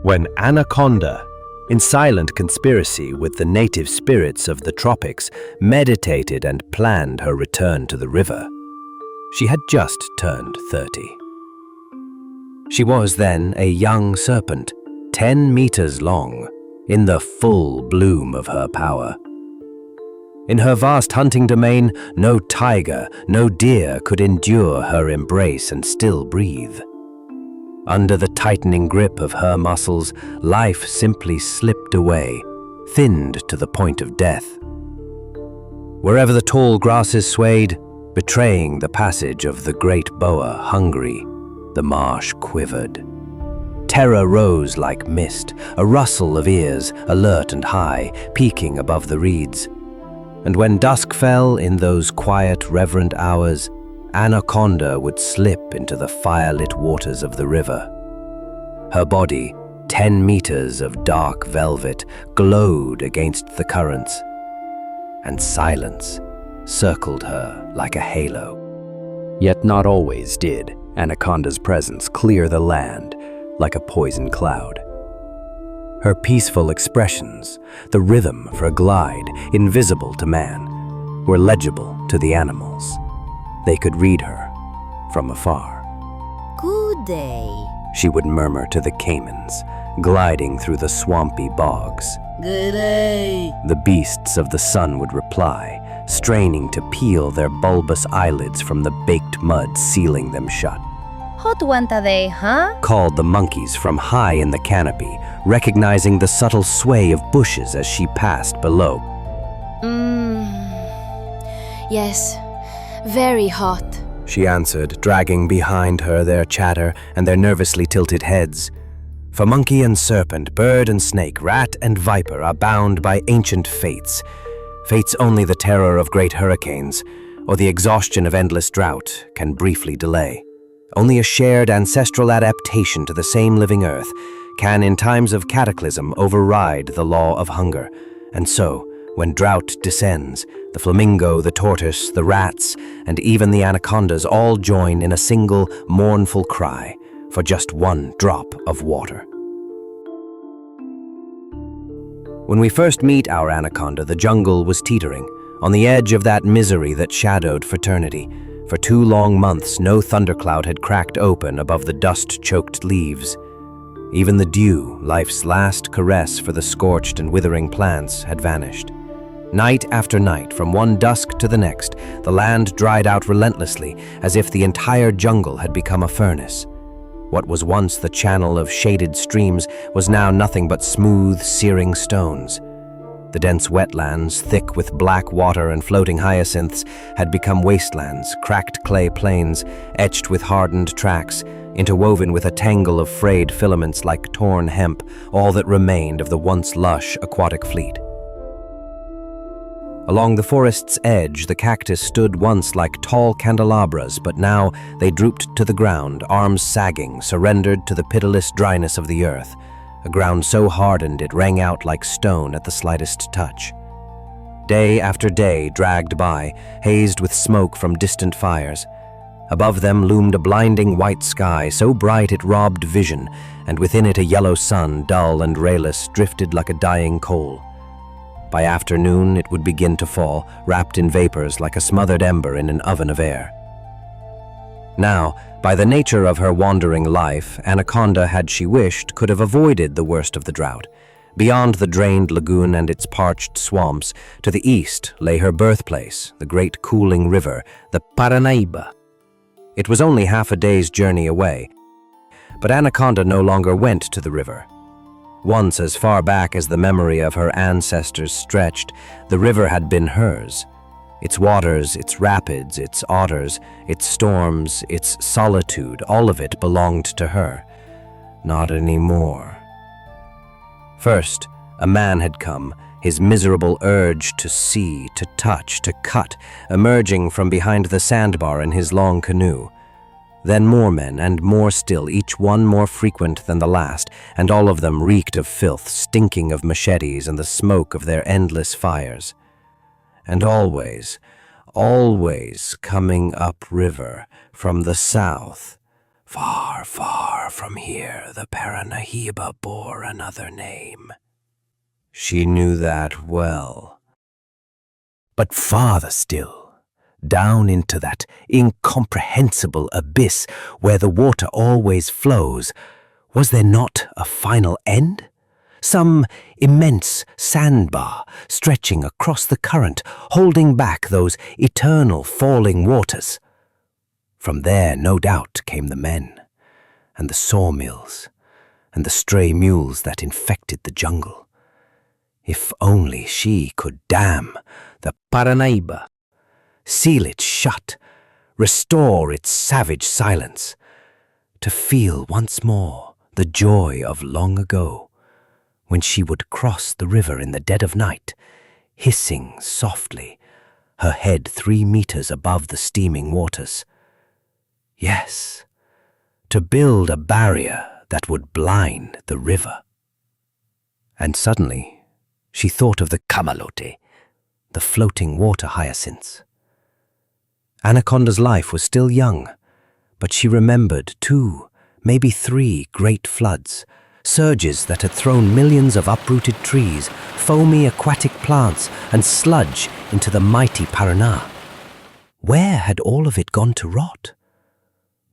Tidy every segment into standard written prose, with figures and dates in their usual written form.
When Anaconda, in silent conspiracy with the native spirits of the tropics, meditated and planned her return to the river, she had just turned 30. She was then a young serpent, 10 meters long, in the full bloom of her power. In her vast hunting domain, no tiger, no deer could endure her embrace and still breathe. Under the tightening grip of her muscles, life simply slipped away, thinned to the point of death. Wherever the tall grasses swayed, betraying the passage of the great boa hungry, the marsh quivered. Terror rose like mist, a rustle of ears, alert and high, peaking above the reeds. And when dusk fell in those quiet, reverent hours, Anaconda would slip into the firelit waters of the river. Her body, 10 meters of dark velvet, glowed against the currents, and silence circled her like a halo. Yet not always did Anaconda's presence clear the land like a poison cloud. Her peaceful expressions, the rhythm of her glide, invisible to man, were legible to the animals. They could read her from afar. Good day, she would murmur to the caimans, gliding through the swampy bogs. good day. The beasts of the sun would reply, straining to peel their bulbous eyelids from the baked mud sealing them shut. Hot one today, huh? Called the monkeys from high in the canopy, recognizing the subtle sway of bushes as she passed below. Yes, very hot. She answered, dragging behind her their chatter and their nervously tilted heads. For monkey and serpent, bird and snake, rat and viper are bound by ancient fates. Fates only the terror of great hurricanes or the exhaustion of endless drought can briefly delay. Only a shared ancestral adaptation to the same living earth can, in times of cataclysm, override the law of hunger. And so, when drought descends, the flamingo, the tortoise, the rats, and even the anacondas all join in a single mournful cry for just one drop of water. When we first meet our anaconda, the jungle was teetering, on the edge of that misery that shadowed fraternity. For 2 long months, no thundercloud had cracked open above the dust-choked leaves. Even the dew, life's last caress for the scorched and withering plants, had vanished. Night after night, from one dusk to the next, the land dried out relentlessly, as if the entire jungle had become a furnace. What was once the channel of shaded streams was now nothing but smooth, searing stones. The dense wetlands, thick with black water and floating hyacinths, had become wastelands, cracked clay plains, etched with hardened tracks, interwoven with a tangle of frayed filaments like torn hemp, all that remained of the once lush aquatic fleet. Along the forest's edge, the cactus stood once like tall candelabras, but now they drooped to the ground, arms sagging, surrendered to the pitiless dryness of the earth, a ground so hardened it rang out like stone at the slightest touch. Day after day dragged by, hazed with smoke from distant fires. Above them loomed a blinding white sky, so bright it robbed vision, and within it a yellow sun, dull and rayless, drifted like a dying coal. By afternoon it would begin to fall, wrapped in vapors like a smothered ember in an oven of air. Now, by the nature of her wandering life, Anaconda, had she wished, could have avoided the worst of the drought. Beyond the drained lagoon and its parched swamps, to the east lay her birthplace, the great cooling river, the Paranaíba. It was only half a day's journey away, but Anaconda no longer went to the river. Once, as far back as the memory of her ancestors stretched, the river had been hers. Its waters, its rapids, its otters, its storms, its solitude, all of it belonged to her. Not anymore. First, a man had come, his miserable urge to see, to touch, to cut, emerging from behind the sandbar in his long canoe. Then more men, and more still, each one more frequent than the last, and all of them reeked of filth, stinking of machetes and the smoke of their endless fires. And always, always coming upriver from the south, Far, far from here, the Paranahiba bore another name. She knew that well. But farther still, down into that incomprehensible abyss where the water always flows, was there not a final end? Some immense sandbar stretching across the current, holding back those eternal falling waters. From there, no doubt, came the men, and the sawmills, and the stray mules that infected the jungle. If only she could dam the Paranaíba, seal it shut, restore its savage silence, to feel once more the joy of long ago, when she would cross the river in the dead of night, hissing softly, her head 3 meters above the steaming waters. Yes, to build a barrier that would blind the river. And suddenly, she thought of the camalote, the floating water hyacinths. Anaconda's life was still young, but she remembered 2, maybe 3 great floods, surges that had thrown millions of uprooted trees, foamy aquatic plants, and sludge into the mighty Paraná. Where had all of it gone to rot?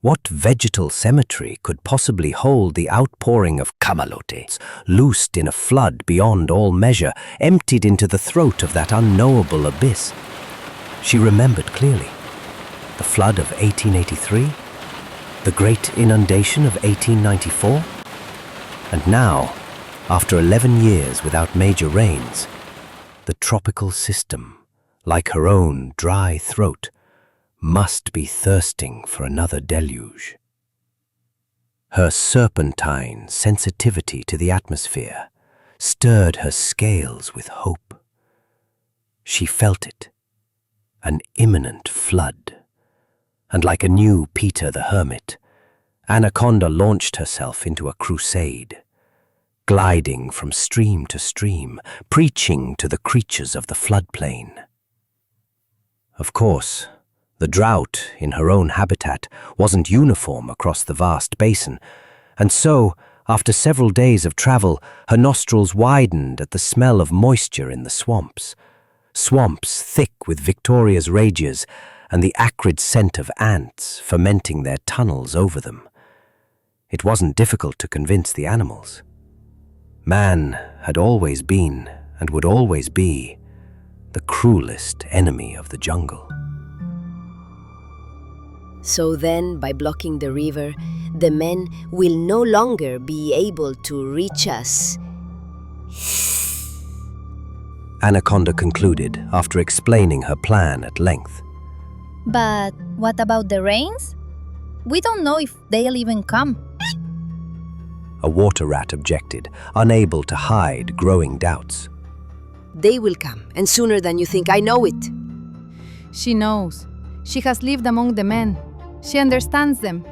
What vegetal cemetery could possibly hold the outpouring of camalotes, loosed in a flood beyond all measure, emptied into the throat of that unknowable abyss? She remembered clearly. The flood of 1883, the great inundation of 1894, and now, after 11 years without major rains, the tropical system, like her own dry throat, must be thirsting for another deluge. Her serpentine sensitivity to the atmosphere stirred her scales with hope. She felt it, an imminent flood, and like a new Peter the Hermit, Anaconda launched herself into a crusade, gliding from stream to stream, preaching to the creatures of the floodplain. Of course, the drought in her own habitat wasn't uniform across the vast basin, and so, after several days of travel, her nostrils widened at the smell of moisture in the swamps thick with Victoria's rages and the acrid scent of ants fermenting their tunnels over them. It wasn't difficult to convince the animals. Man had always been, and would always be, the cruelest enemy of the jungle. So then, by blocking the river, the men will no longer be able to reach us. Anaconda concluded after explaining her plan at length. But what about the rains? We don't know if they'll even come. A water rat objected, unable to hide growing doubts. They will come, and sooner than you think. I know it. She knows. She has lived among the men. She understands them.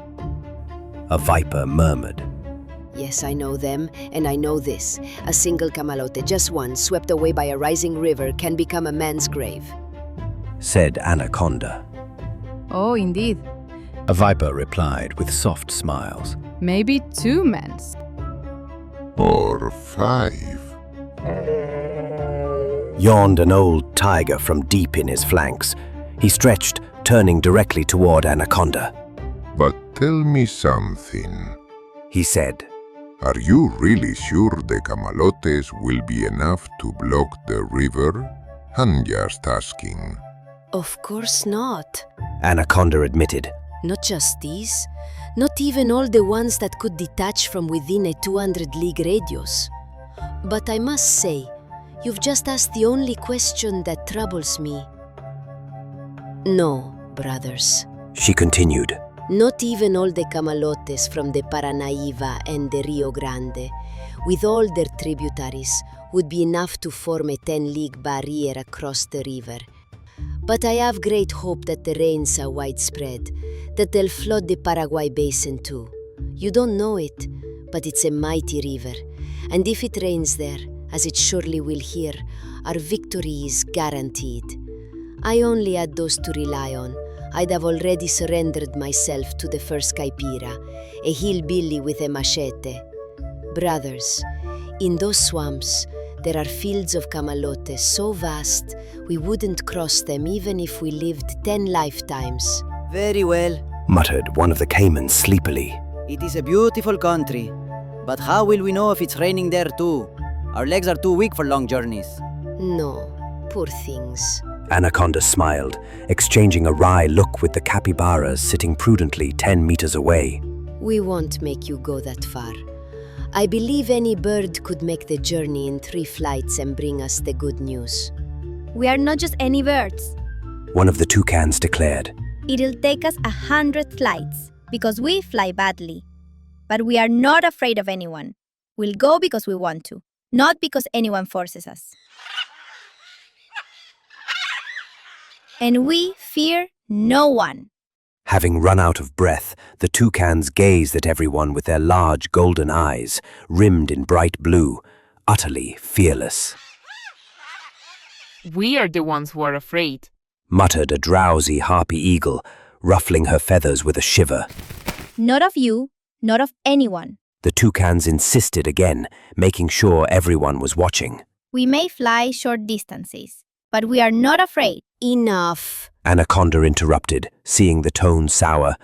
A viper murmured. Yes, I know them, and I know this. A single camalote, just one, swept away by a rising river, can become a man's grave. Said Anaconda. Oh, indeed. A viper replied with soft smiles. Maybe 2 men's. Or 5. Yawned an old tiger from deep in his flanks. He stretched, turning directly toward Anaconda. But tell me something. He said, Are you really sure the camalotes will be enough to block the river? I'm just asking. Of course not. Anaconda admitted. Not just these. Not even all the ones that could detach from within a 200-league radius. But I must say, you've just asked the only question that troubles me. No, brothers. She continued. Not even all the camalotes from the Paranaíba and the Rio Grande, with all their tributaries, would be enough to form a 10-league barrier across the river. But I have great hope that the rains are widespread, that they'll flood the Paraguay basin too. You don't know it, but it's a mighty river, and if it rains there, as it surely will here, our victory is guaranteed. I only had those to rely on. I'd have already surrendered myself to the first Caipira, a hillbilly with a machete. Brothers, in those swamps, there are fields of camalotes so vast we wouldn't cross them even if we lived 10 lifetimes. Very well. Muttered one of the caimans sleepily. It is a beautiful country. But how will we know if it's raining there too? Our legs are too weak for long journeys. No, poor things. Anaconda smiled, exchanging a wry look with the capybaras sitting prudently 10 meters away. We won't make you go that far. I believe any bird could make the journey in 3 flights and bring us the good news. We are not just any birds. One of the toucans declared. It'll take us 100 flights because we fly badly. But we are not afraid of anyone. We'll go because we want to, not because anyone forces us. And we fear no one. Having run out of breath, the toucans gazed at everyone with their large golden eyes, rimmed in bright blue, utterly fearless. We are the ones who are afraid. Muttered a drowsy harpy eagle, ruffling her feathers with a shiver. Not of you, not of anyone. The toucans insisted again, making sure everyone was watching. We may fly short distances, but we are not afraid. Enough. Anaconda interrupted, seeing the tone sour,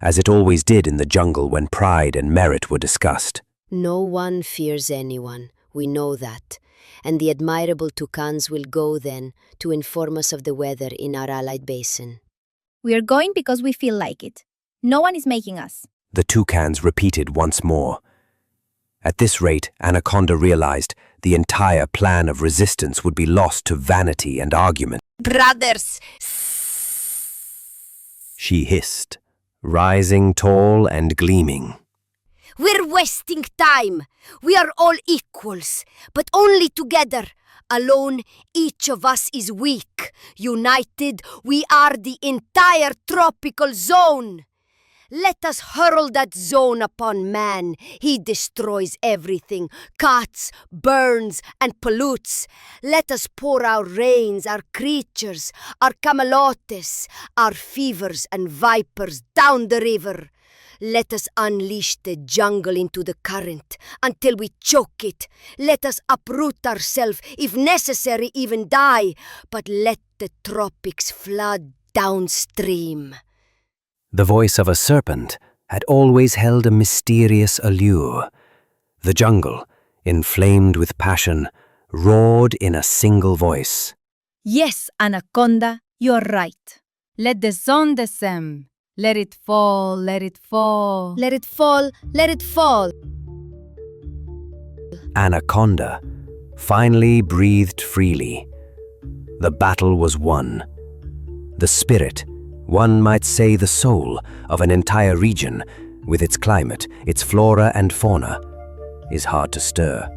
as it always did in the jungle when pride and merit were discussed. No one fears anyone, we know that. And the admirable toucans will go then to inform us of the weather in our allied basin. We are going because we feel like it. No one is making us. The toucans repeated once more. At this rate, Anaconda realized the entire plan of resistance would be lost to vanity and argument. Brothers! She hissed, rising tall and gleaming. We're wasting time. We are all equals, but only together. Alone, each of us is weak. United, we are the entire tropical zone. Let us hurl that zone upon man. He destroys everything, cuts, burns, and pollutes. Let us pour our rains, our creatures, our camalotes, our fevers and vipers down the river. Let us unleash the jungle into the current until we choke it. Let us uproot ourselves, if necessary, even die. But let the tropics flood downstream. The voice of a serpent had always held a mysterious allure. The jungle, inflamed with passion, roared in a single voice. Yes, Anaconda, you're right. Let the sun descend. Let it fall, let it fall. Let it fall, let it fall. Anaconda finally breathed freely. The battle was won. The spirit, one might say the soul, of an entire region, with its climate, its flora and fauna, is hard to stir.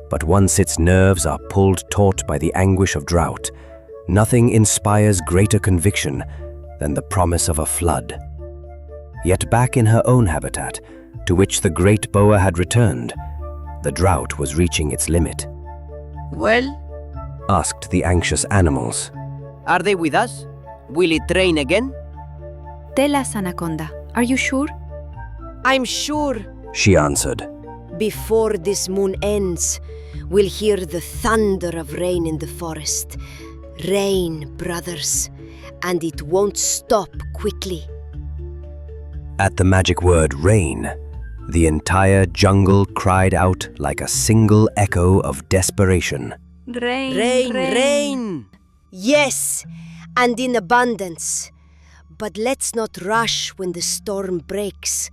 But once its nerves are pulled taut by the anguish of drought, nothing inspires greater conviction than the promise of a flood. Yet back in her own habitat, to which the great boa had returned, the drought was reaching its limit. Well, Asked the anxious animals. are they with us? Will it rain again? Tell us, Anaconda, are you sure? I'm sure She answered. before this moon ends, we'll hear the thunder of rain in the forest. Rain, brothers, and it won't stop quickly. At the magic word rain, the entire jungle cried out like a single echo of desperation. Rain, Rain, rain! Yes, and in abundance. But let's not rush when the storm breaks.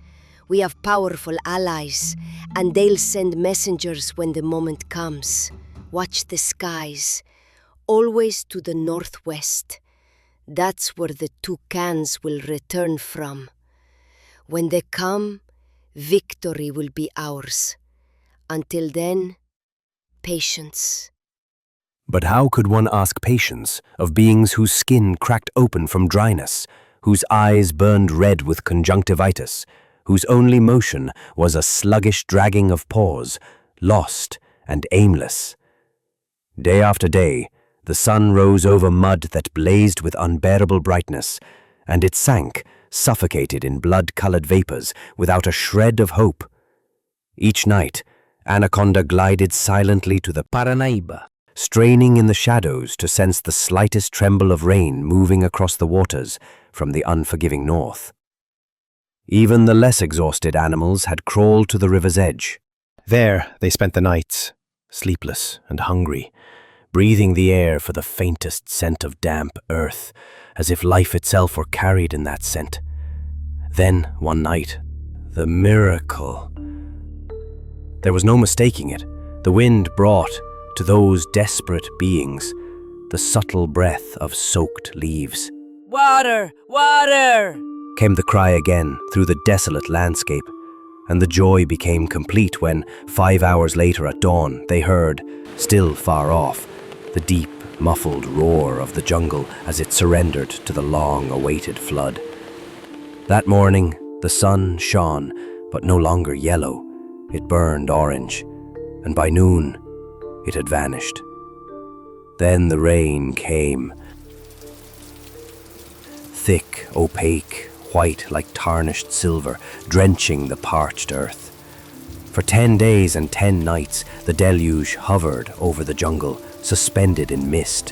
We have powerful allies, and they'll send messengers when the moment comes. Watch the skies, always to the northwest. That's where the toucans will return from. When they come, victory will be ours. Until then, patience. But how could one ask patience of beings whose skin cracked open from dryness, whose eyes burned red with conjunctivitis, whose only motion was a sluggish dragging of paws, lost and aimless? Day after day, the sun rose over mud that blazed with unbearable brightness, and it sank, suffocated in blood-colored vapors, without a shred of hope. Each night, Anaconda glided silently to the Paranaiba, straining in the shadows to sense the slightest tremble of rain moving across the waters from the unforgiving north. Even the less exhausted animals had crawled to the river's edge. There they spent the nights, sleepless and hungry, breathing the air for the faintest scent of damp earth, as if life itself were carried in that scent. Then, one night, the miracle. There was no mistaking it. The wind brought, to those desperate beings, the subtle breath of soaked leaves. Water! Water! Came the cry again through the desolate landscape, and the joy became complete when, 5 hours later at dawn, they heard, still far off, the deep, muffled roar of the jungle as it surrendered to the long-awaited flood. That morning, the sun shone, but no longer yellow. It burned orange, and by noon, it had vanished. Then the rain came. Thick, opaque, white like tarnished silver, drenching the parched earth. For 10 days and 10 nights, the deluge hovered over the jungle, suspended in mist.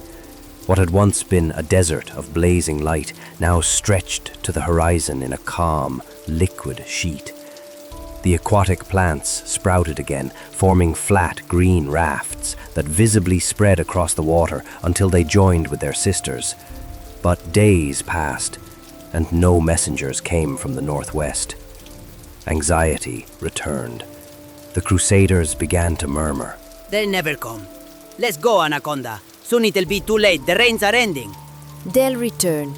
What had once been a desert of blazing light now stretched to the horizon in a calm, liquid sheet. The aquatic plants sprouted again, forming flat green rafts that visibly spread across the water until they joined with their sisters. But days passed, and no messengers came from the northwest. Anxiety returned. The crusaders began to murmur. They'll never come. Let's go, Anaconda. Soon it'll be too late. The rains are ending. They'll return.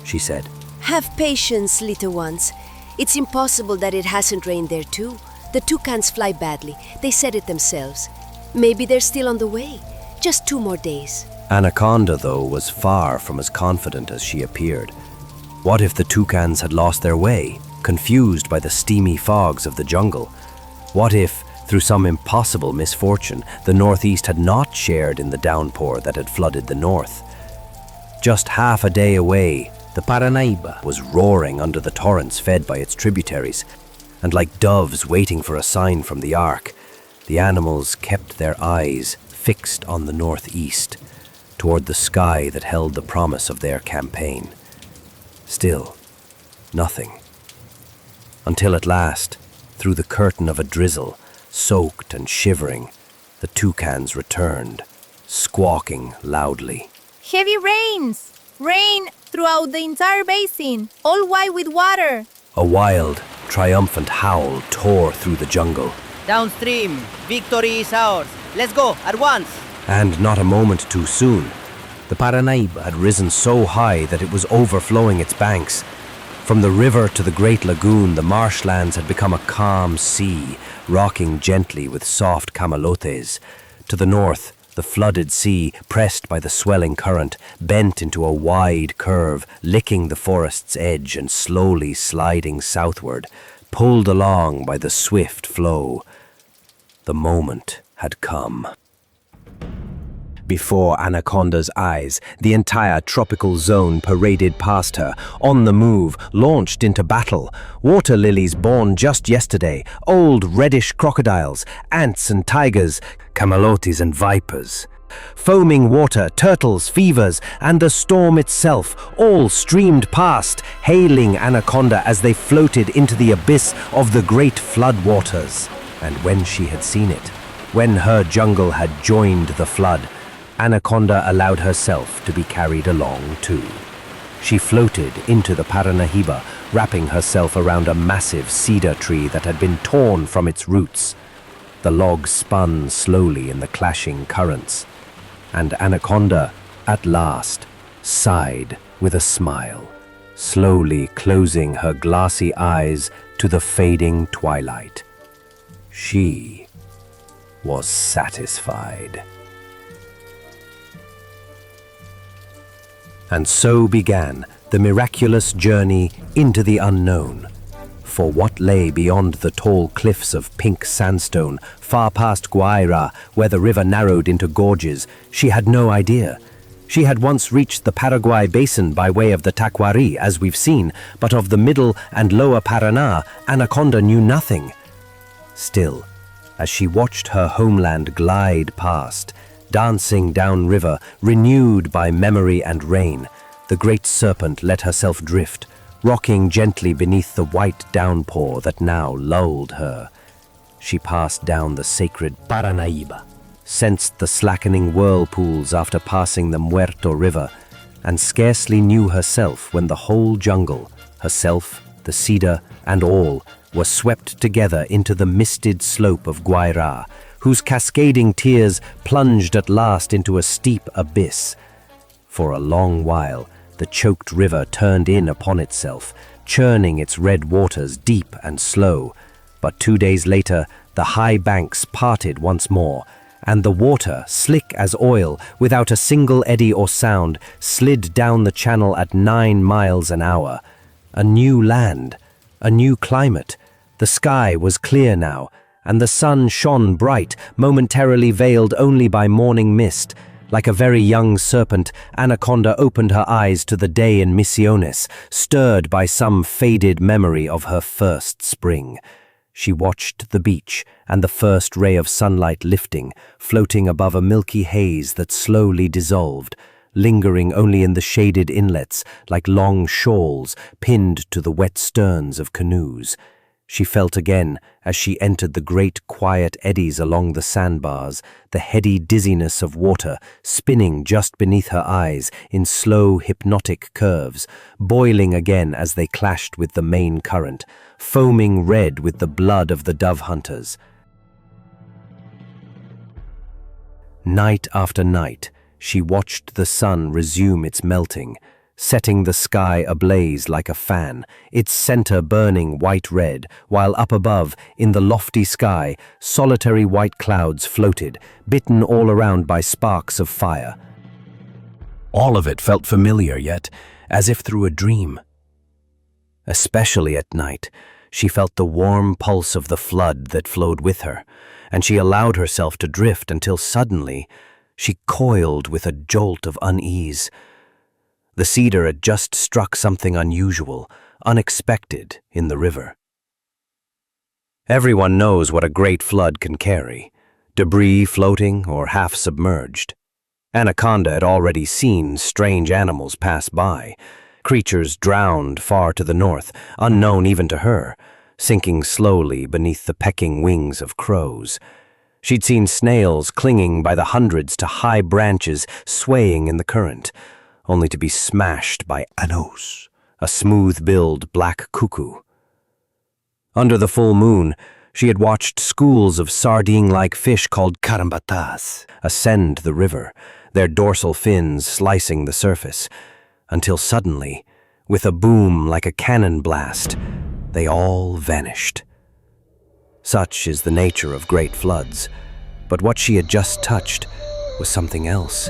She said. Have patience, little ones. It's impossible that it hasn't rained there too. The toucans fly badly. They said it themselves. Maybe they're still on the way. Just 2 more days. Anaconda, though, was far from as confident as she appeared. What if the toucans had lost their way, confused by the steamy fogs of the jungle? What if, through some impossible misfortune, the northeast had not shared in the downpour that had flooded the north? Just half a day away, the Paranaiba was roaring under the torrents fed by its tributaries, and like doves waiting for a sign from the ark, the animals kept their eyes fixed on the northeast, toward the sky that held the promise of their campaign. Still, nothing. Until at last, through the curtain of a drizzle, soaked and shivering, the toucans returned, squawking loudly. Heavy rains! Rain throughout the entire basin, all white with water. A wild, triumphant howl tore through the jungle. Downstream. Victory is ours. Let's go at once. And not a moment too soon. The Paranaiba had risen so high that it was overflowing its banks. From the river to the great lagoon, the marshlands had become a calm sea, rocking gently with soft camalotes. To the north, the flooded sea, pressed by the swelling current, bent into a wide curve, licking the forest's edge and slowly sliding southward, pulled along by the swift flow. The moment had come. Before Anaconda's eyes, the entire tropical zone paraded past her, on the move, launched into battle. Water lilies born just yesterday, old reddish crocodiles, ants and tigers, camalotes and vipers. Foaming water, turtles, fevers, and the storm itself all streamed past, hailing Anaconda as they floated into the abyss of the great flood waters. And when she had seen it, when her jungle had joined the flood, Anaconda allowed herself to be carried along too. She floated into the Paranaiba, wrapping herself around a massive cedar tree that had been torn from its roots. The logs spun slowly in the clashing currents, and Anaconda, at last, sighed with a smile, slowly closing her glassy eyes to the fading twilight. She was satisfied. And so began the miraculous journey into the unknown. For what lay beyond the tall cliffs of pink sandstone, far past Guaira, where the river narrowed into gorges, she had no idea. She had once reached the Paraguay basin by way of the Taquari, as we've seen, but of the middle and lower Paraná, Anaconda knew nothing. Still, as she watched her homeland glide past, dancing downriver, renewed by memory and rain, the great serpent let herself drift, rocking gently beneath the white downpour that now lulled her. She passed down the sacred Paranaíba, sensed the slackening whirlpools after passing the Muerto River, and scarcely knew herself when the whole jungle, herself, the cedar, and all, were swept together into the misted slope of Guairá, whose cascading tears plunged at last into a steep abyss. For a long while, the choked river turned in upon itself, churning its red waters deep and slow. But 2 days later, the high banks parted once more, and the water, slick as oil, without a single eddy or sound, slid down the channel at 9 miles an hour. A new land, a new climate. The sky was clear now, and the sun shone bright, momentarily veiled only by morning mist. Like a very young serpent, Anaconda opened her eyes to the day in Misiones, stirred by some faded memory of her first spring. She watched the beach and the first ray of sunlight lifting, floating above a milky haze that slowly dissolved, lingering only in the shaded inlets like long shawls pinned to the wet sterns of canoes. She felt again, as she entered the great quiet eddies along the sandbars, the heady dizziness of water spinning just beneath her eyes in slow hypnotic curves, boiling again as they clashed with the main current, foaming red with the blood of the dove hunters. Night after night, she watched the sun resume its melting, setting the sky ablaze like a fan, its center burning white-red, while up above, in the lofty sky, solitary white clouds floated, bitten all around by sparks of fire. All of it felt familiar, yet as if through a dream. Especially at night, she felt the warm pulse of the flood that flowed with her, and she allowed herself to drift until suddenly she coiled with a jolt of unease. The cedar had just struck something unusual, unexpected in the river. Everyone knows what a great flood can carry, debris floating or half submerged. Anaconda had already seen strange animals pass by, creatures drowned far to the north, unknown even to her, sinking slowly beneath the pecking wings of crows. She'd seen snails clinging by the hundreds to high branches swaying in the current, only to be smashed by Anos, a smooth-billed black cuckoo. Under the full moon, she had watched schools of sardine-like fish called carambatas ascend the river, their dorsal fins slicing the surface, until suddenly, with a boom like a cannon blast, they all vanished. Such is the nature of great floods, but what she had just touched was something else.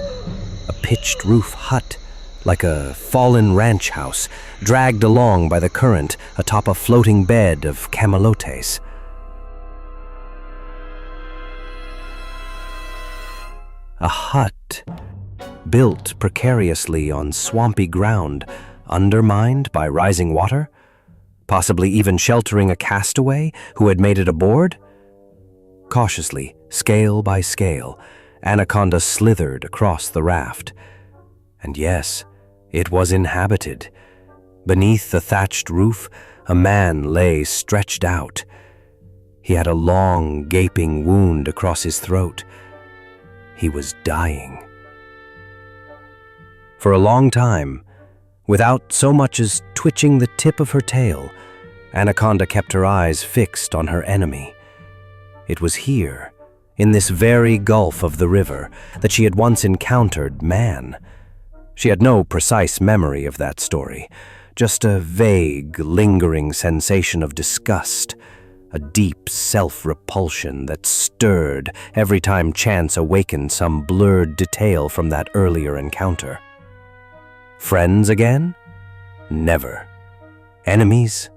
A pitched roof hut, like a fallen ranch house, dragged along by the current atop a floating bed of camalotes. A hut, built precariously on swampy ground, undermined by rising water, possibly even sheltering a castaway who had made it aboard? Cautiously, scale by scale, Anaconda slithered across the raft. And yes, it was inhabited. Beneath the thatched roof, a man lay stretched out. He had a long, gaping wound across his throat. He was dying. For a long time, without so much as twitching the tip of her tail, Anaconda kept her eyes fixed on her enemy. It was here, in this very gulf of the river, that she had once encountered man. She had no precise memory of that story, just a vague, lingering sensation of disgust, a deep self-repulsion that stirred every time chance awakened some blurred detail from that earlier encounter. Friends again? Never. Enemies?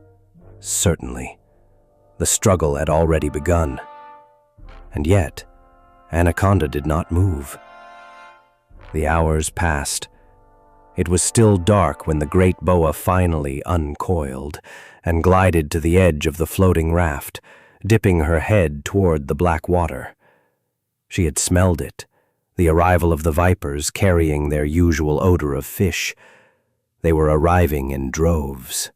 Certainly. The struggle had already begun. And yet, Anaconda did not move. The hours passed. It was still dark when the great boa finally uncoiled and glided to the edge of the floating raft, dipping her head toward the black water. She had smelled it, the arrival of the vipers carrying their usual odor of fish. They were arriving in droves.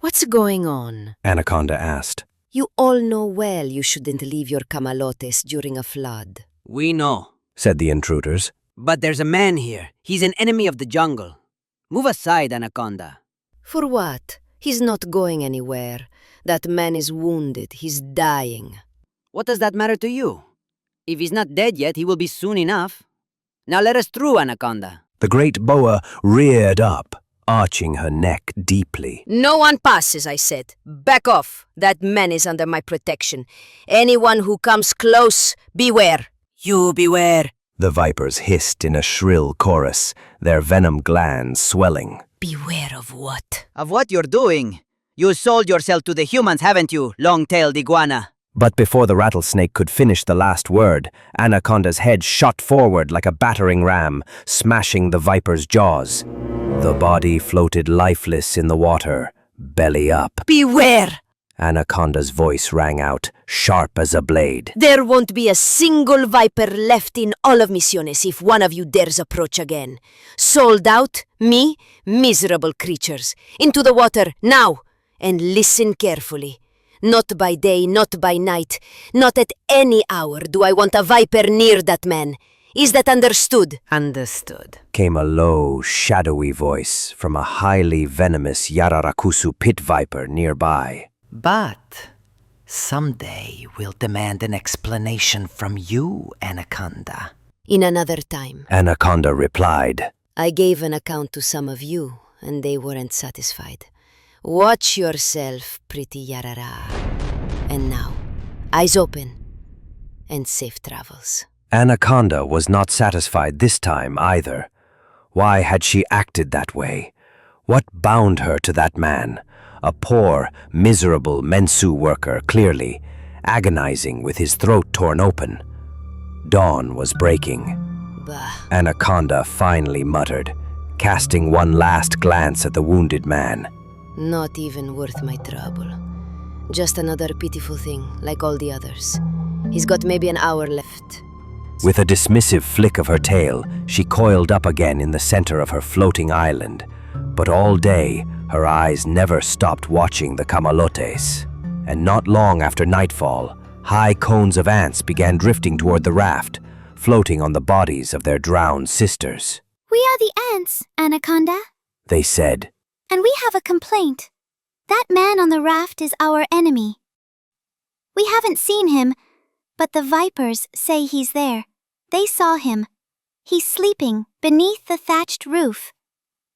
What's going on? Anaconda asked. You all know well you shouldn't leave your camalotes during a flood. We know. Said the intruders. But there's a man here. He's an enemy of the jungle. Move aside, Anaconda. For what? He's not going anywhere. That man is wounded. He's dying. What does that matter to you? If he's not dead yet, he will be soon enough. Now let us through, Anaconda. The great boa reared up, arching her neck deeply. No one passes, I said. Back off. That man is under my protection. Anyone who comes close, beware. You beware. The vipers hissed in a shrill chorus, their venom glands swelling. Beware of what? Of what you're doing. You sold yourself to the humans, haven't you, long-tailed iguana? But before the rattlesnake could finish the last word, Anaconda's head shot forward like a battering ram, smashing the viper's jaws. The body floated lifeless in the water, belly up. Beware! Anaconda's voice rang out, sharp as a blade. There won't be a single viper left in all of Misiones if one of you dares approach again. Sold out, me, miserable creatures. Into the water, now! And listen carefully. Not by day, not by night, not at any hour do I want a viper near that man. Is that understood? Understood. Came a low, shadowy voice from a highly venomous Yararakusu pit viper nearby. But someday we'll demand an explanation from you, Anaconda. In another time. Anaconda replied. I gave an account to some of you, and they weren't satisfied. Watch yourself, pretty Yarara. And now, eyes open, and safe travels. Anaconda was not satisfied this time either. Why had she acted that way? What bound her to that man? A poor, miserable Mensu worker, clearly, agonizing with his throat torn open. Dawn was breaking. Bah. Anaconda finally muttered, casting one last glance at the wounded man. Not even worth my trouble. Just another pitiful thing, like all the others. He's got maybe an hour left. With a dismissive flick of her tail, she coiled up again in the center of her floating island. But all day, her eyes never stopped watching the Camalotes. And not long after nightfall, high cones of ants began drifting toward the raft, floating on the bodies of their drowned sisters. We are the ants, Anaconda. They said. And we have a complaint. That man on the raft is our enemy. We haven't seen him, but the vipers say he's there. They saw him. He's sleeping beneath the thatched roof.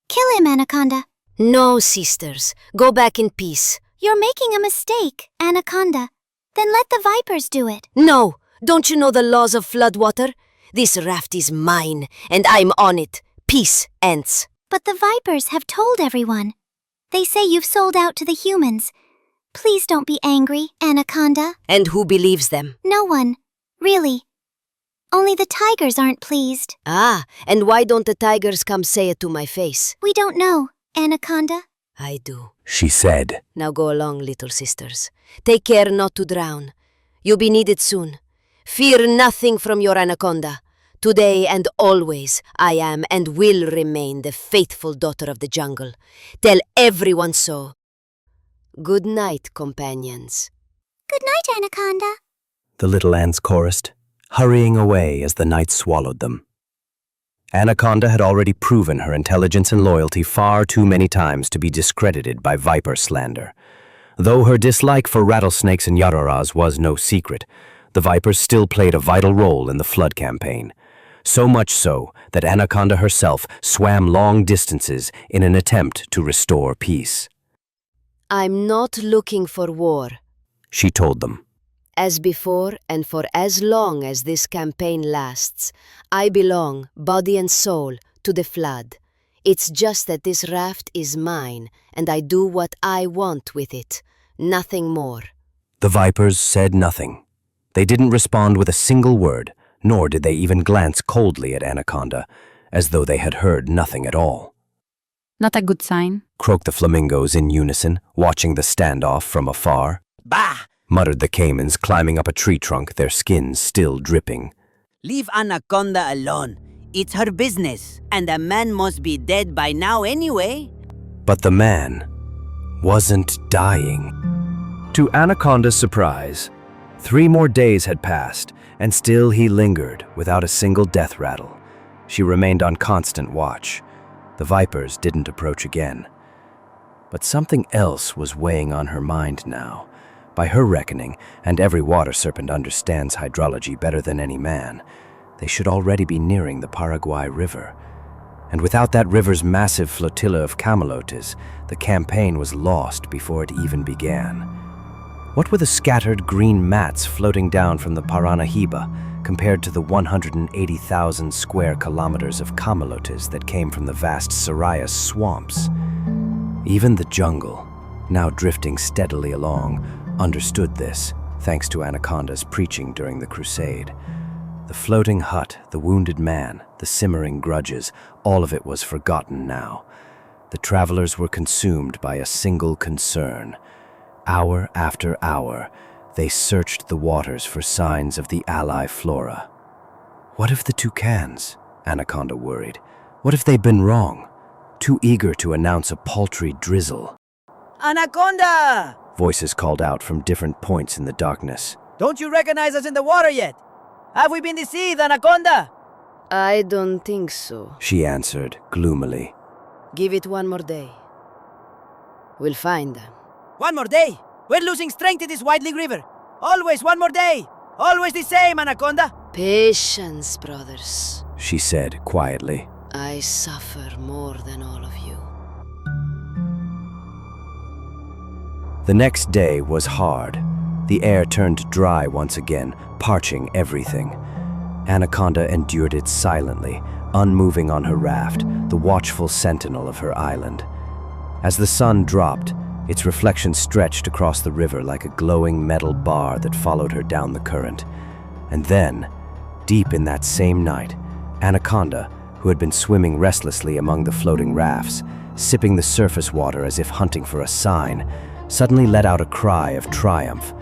Kill him, Anaconda. No, sisters. Go back in peace. You're making a mistake, Anaconda. Then let the vipers do it. No! Don't you know the laws of floodwater? This raft is mine, and I'm on it. Peace, ants. But the vipers have told everyone. They say you've sold out to the humans. Please don't be angry, Anaconda. And who believes them? No one. Really. Only the tigers aren't pleased. Ah, and why don't the tigers come say it to my face? We don't know, Anaconda. I do. She said. Now go along, little sisters. Take care not to drown. You'll be needed soon. Fear nothing from your Anaconda. Today and always, I am and will remain the faithful daughter of the jungle. Tell everyone so. Good night, companions. Good night, Anaconda. The little ants chorused, hurrying away as the night swallowed them. Anaconda had already proven her intelligence and loyalty far too many times to be discredited by viper slander. Though her dislike for rattlesnakes and yararas was no secret, the vipers still played a vital role in the flood campaign. So much so that Anaconda herself swam long distances in an attempt to restore peace. I'm not looking for war, she told them. As before and for as long as this campaign lasts, I belong, body and soul, to the flood. It's just that this raft is mine, and I do what I want with it. Nothing more. The vipers said nothing. They didn't respond with a single word, nor did they even glance coldly at Anaconda, as though they had heard nothing at all. Not a good sign. Croaked the flamingos in unison, watching the standoff from afar. Bah! Muttered the caimans, climbing up a tree trunk, their skins still dripping. Leave Anaconda alone. It's her business, and the man must be dead by now anyway. But the man wasn't dying. To Anaconda's surprise, 3 more days had passed, and still he lingered without a single death rattle. She remained on constant watch. The vipers didn't approach again. But something else was weighing on her mind now. By her reckoning, and every water serpent understands hydrology better than any man, they should already be nearing the Paraguay River. And without that river's massive flotilla of Camalotes, the campaign was lost before it even began. What were the scattered green mats floating down from the Paranahiba compared to the 180,000 square kilometers of Camalotes that came from the vast Soraya swamps? Even the jungle, now drifting steadily along, understood this, thanks to Anaconda's preaching during the crusade. The floating hut, the wounded man, the simmering grudges, all of it was forgotten now. The travelers were consumed by a single concern. Hour after hour, they searched the waters for signs of the ally flora. What if the toucans? Anaconda worried. What if they'd been wrong? Too eager to announce a paltry drizzle. Anaconda! Voices called out from different points in the darkness. Don't you recognize us in the water yet? Have we been deceived, Anaconda? I don't think so. She answered gloomily. Give it 1 more day. We'll find them. 1 more day? We're losing strength in this winding river. Always 1 more day. Always the same, Anaconda. Patience, brothers. She said quietly. I suffer more than all of you. The next day was hard. The air turned dry once again, parching everything. Anaconda endured it silently, unmoving on her raft, the watchful sentinel of her island. As the sun dropped, its reflection stretched across the river like a glowing metal bar that followed her down the current. And then, deep in that same night, Anaconda, who had been swimming restlessly among the floating rafts, sipping the surface water as if hunting for a sign, suddenly let out a cry of triumph.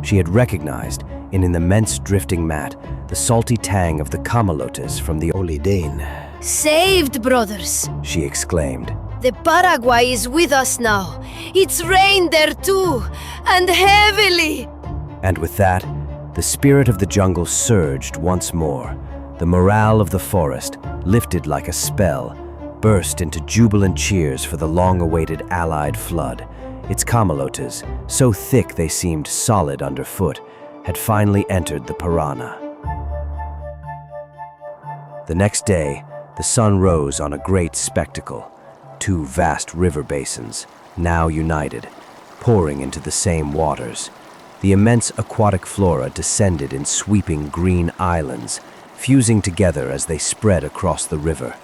She had recognized, in an immense drifting mat, the salty tang of the Camalotes from the Olidane. Saved, brothers! She exclaimed. The Paraguay is with us now. It's rained there too, and heavily! And with that, the spirit of the jungle surged once more. The morale of the forest, lifted like a spell, burst into jubilant cheers for the long-awaited Allied flood. Its Camalotes, so thick they seemed solid underfoot, had finally entered the Parana. The next day, the sun rose on a great spectacle. 2 vast river basins, now united, pouring into the same waters. The immense aquatic flora descended in sweeping green islands, fusing together as they spread across the river.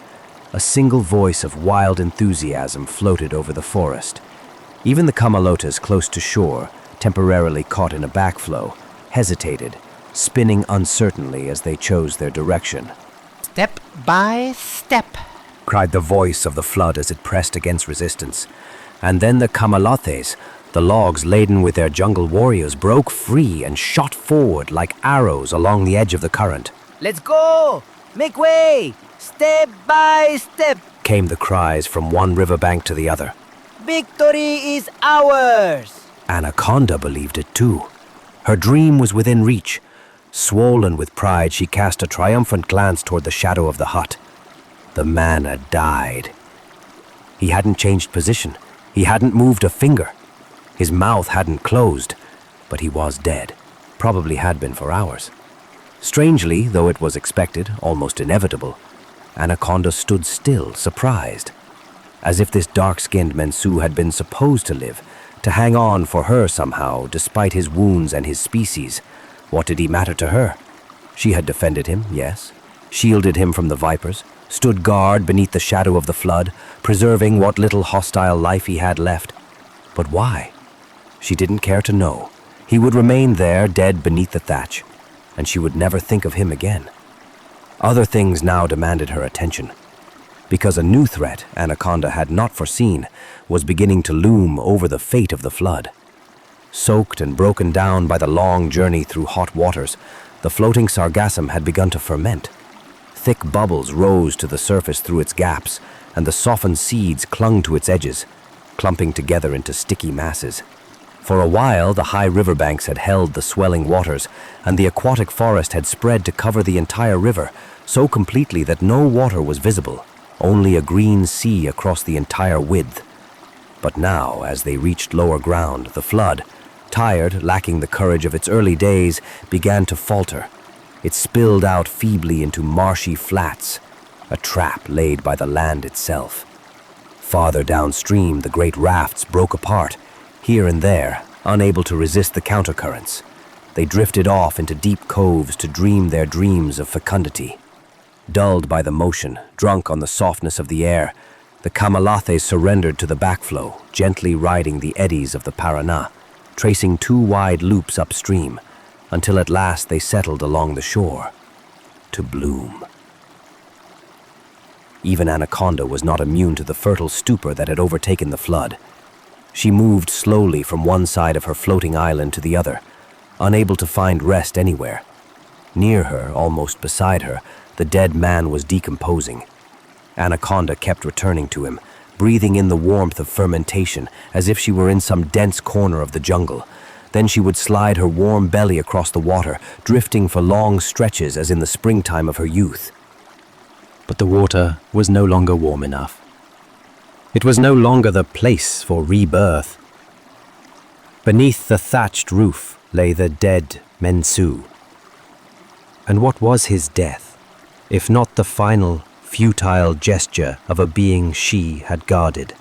A single voice of wild enthusiasm floated over the forest. Even the Camalotes close to shore, temporarily caught in a backflow, hesitated, spinning uncertainly as they chose their direction. Step by step, cried the voice of the flood as it pressed against resistance. And then the Camalotes, the logs laden with their jungle warriors, broke free and shot forward like arrows along the edge of the current. Let's go! Make way! Step by step! Came the cries from one riverbank to the other. Victory is ours! Anaconda believed it too. Her dream was within reach. Swollen with pride, she cast a triumphant glance toward the shadow of the hut. The man had died. He hadn't changed position. He hadn't moved a finger. His mouth hadn't closed, but he was dead. Probably had been for hours. Strangely, though it was expected, almost inevitable, Anaconda stood still, surprised. As if this dark-skinned Mensu had been supposed to live, to hang on for her somehow, despite his wounds and his species. What did he matter to her? She had defended him, yes, shielded him from the vipers, stood guard beneath the shadow of the flood, preserving what little hostile life he had left. But why? She didn't care to know. He would remain there, dead beneath the thatch, and she would never think of him again. Other things now demanded her attention. because a new threat Anaconda had not foreseen was beginning to loom over the fate of the flood. Soaked and broken down by the long journey through hot waters, the floating sargassum had begun to ferment. Thick bubbles rose to the surface through its gaps, and the softened seeds clung to its edges, clumping together into sticky masses. For a while, the high riverbanks had held the swelling waters, and the aquatic forest had spread to cover the entire river, so completely that no water was visible, only a green sea across the entire width. But now, as they reached lower ground, the flood, tired, lacking the courage of its early days, began to falter. It spilled out feebly into marshy flats, a trap laid by the land itself. Farther downstream, the great rafts broke apart, here and there, unable to resist the countercurrents. They drifted off into deep coves to dream their dreams of fecundity. Dulled by the motion, drunk on the softness of the air, the Camalotes surrendered to the backflow, gently riding the eddies of the Paraná, tracing 2 wide loops upstream, until at last they settled along the shore, to bloom. Even Anaconda was not immune to the fertile stupor that had overtaken the flood. She moved slowly from one side of her floating island to the other, unable to find rest anywhere. Near her, almost beside her, the dead man was decomposing. Anaconda kept returning to him, breathing in the warmth of fermentation as if she were in some dense corner of the jungle. Then she would slide her warm belly across the water, drifting for long stretches as in the springtime of her youth. But the water was no longer warm enough. It was no longer the place for rebirth. Beneath the thatched roof lay the dead Mensu. And what was his death, if not the final, futile gesture of a being she had guarded?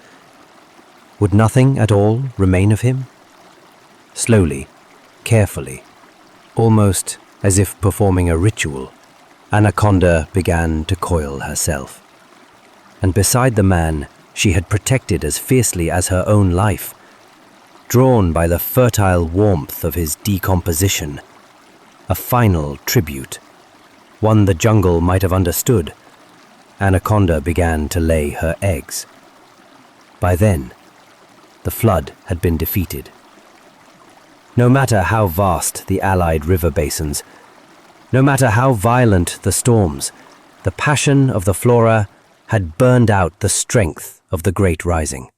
Would nothing at all remain of him? Slowly, carefully, almost as if performing a ritual, Anaconda began to coil herself. And beside the man she had protected as fiercely as her own life, drawn by the fertile warmth of his decomposition, a final tribute, one the jungle might have understood, Anaconda began to lay her eggs. By then, the flood had been defeated. No matter how vast the allied river basins, no matter how violent the storms, the passion of the flora had burned out the strength of the great rising.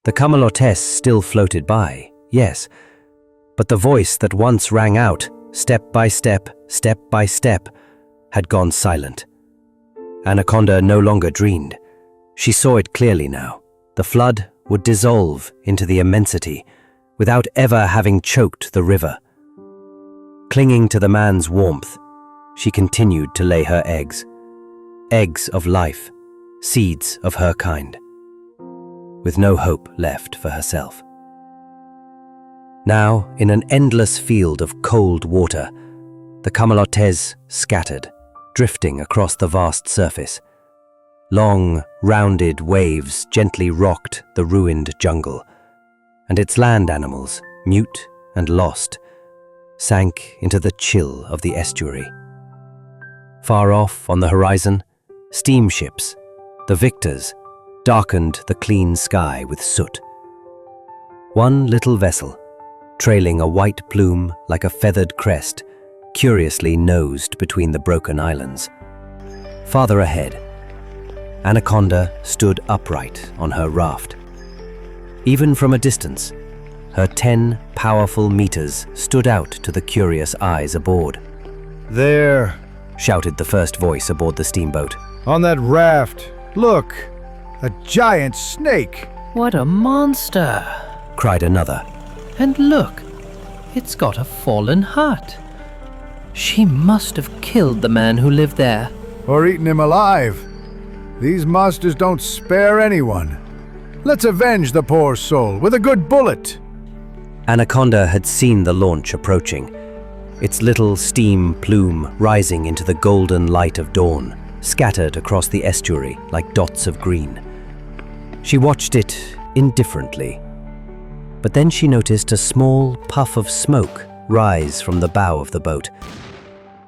The Camalotes still floated by, yes, but the voice that once rang out, step by step, had gone silent. Anaconda no longer dreamed. She saw it clearly now. The flood would dissolve into the immensity without ever having choked the river. Clinging to the man's warmth, she continued to lay her eggs. Eggs of life, seeds of her kind, with no hope left for herself. Now, in an endless field of cold water, the Camalotes scattered, drifting across the vast surface. Long, rounded waves gently rocked the ruined jungle, and its land animals, mute and lost, sank into the chill of the estuary. Far off on the horizon, steamships, the victors, darkened the clean sky with soot. One little vessel, trailing a white plume like a feathered crest, curiously nosed between the broken islands. Farther ahead, Anaconda stood upright on her raft. Even from a distance, her 10 powerful meters stood out to the curious eyes aboard. "There," shouted the first voice aboard the steamboat. "On that raft, look, a giant snake." What a monster! Cried another. And look, it's got a fallen heart. She must have killed the man who lived there. Or eaten him alive. These monsters don't spare anyone. Let's avenge the poor soul with a good bullet. Anaconda had seen the launch approaching, its little steam plume rising into the golden light of dawn, scattered across the estuary like dots of green. She watched it indifferently, but then she noticed a small puff of smoke rise from the bow of the boat,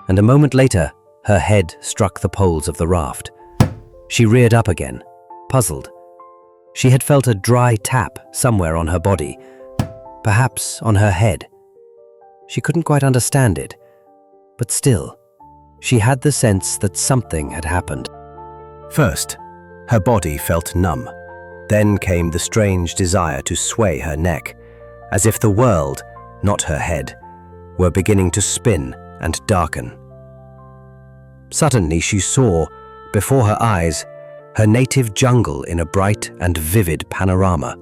and a moment later her head struck the poles of the raft. She reared up again, puzzled. She had felt a dry tap somewhere on her body, perhaps on her head. She couldn't quite understand it, but still, she had the sense that something had happened. First, her body felt numb. Then came the strange desire to sway her neck, as if the world, not her head, were beginning to spin and darken. Suddenly she saw, before her eyes, her native jungle in a bright and vivid panorama.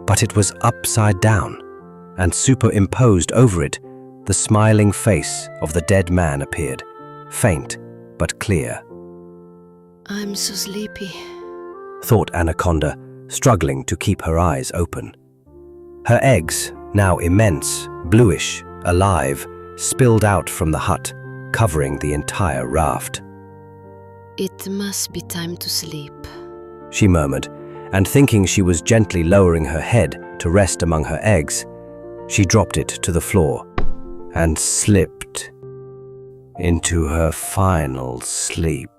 But it was upside down, and superimposed over it, the smiling face of the dead man appeared, faint but clear. I'm so sleepy, thought Anaconda, struggling to keep her eyes open. Her eggs, now immense, bluish, alive, spilled out from the hut, covering the entire raft. It must be time to sleep, she murmured, and thinking she was gently lowering her head to rest among her eggs, she dropped it to the floor and slipped into her final sleep.